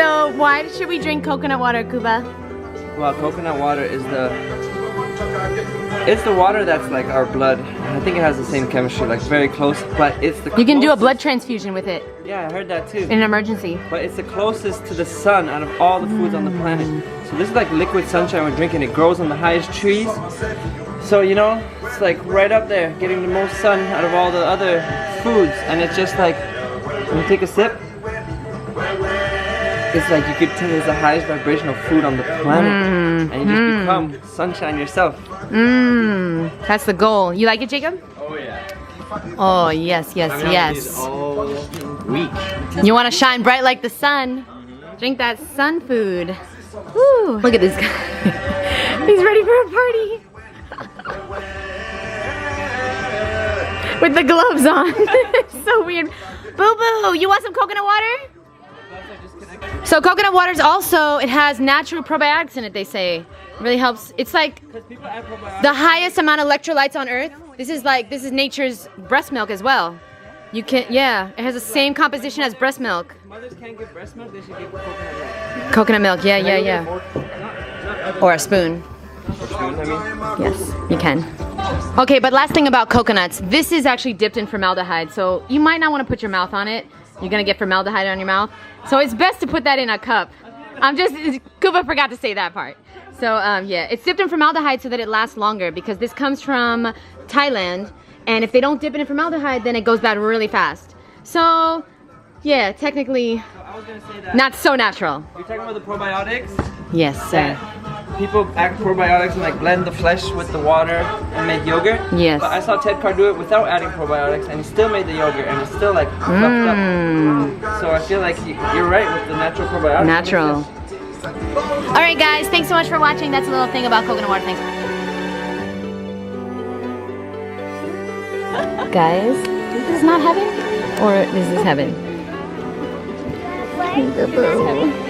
So why should we drink coconut water, Cuba? Well, coconut water is it's the water that's like our blood. I think it has the same chemistry, like very close, but it's the You can do a blood transfusion with it Yeah, I heard that too. in an emergency. But it's the closest to the sun out of all the foods on the planet. So this is like liquid sunshine we're drinking. It grows on the highest trees. So, you know, it's like right up there, getting the most sun out of all the other foods. And it's just like, when you take a sip, it's like you could tell it's the highest vibrational food on the planet. And you just become sunshine yourself. That's the goal. You like it, Jacob? Oh yeah. Oh, yes, yes, yes. All week. You want to shine bright like the sun? Drink that sun food. Woo. Look at this guy. He's ready for a party. With the gloves on. It's so weird. Boo boo, you want some coconut water? So coconut water is also, it has natural probiotics in it, they say. It really helps. It's like the highest amount of electrolytes on earth. This is nature's breast milk as well. You can, yeah, it has the same composition as breast milk. Mothers can't give breast milk, they should give coconut milk. Coconut milk, yeah, yeah, yeah. Or a spoon. Yes, you can. Okay, but last thing about coconuts. This is actually dipped in formaldehyde, so you might not want to put your mouth on it. You're gonna get formaldehyde on your mouth. So it's best to put that in a cup. Kuba forgot to say that part. So yeah, it's dipped in formaldehyde so that it lasts longer because this comes from Thailand. And if they don't dip it in formaldehyde, then it goes bad really fast. So yeah, technically, I was gonna say that. not so natural. You're talking about the probiotics? Yes, sir. People add probiotics and like blend the flesh with the water and make yogurt. Yes. But I saw Ted Carr do it without adding probiotics and he still made the yogurt and it's still like fluffed up. So I feel like you're right with the natural probiotics. Natural. Alright guys, thanks so much for watching. That's a little thing about coconut water. Thanks. Guys, this is not heaven? Or is this heaven? Boo-boo.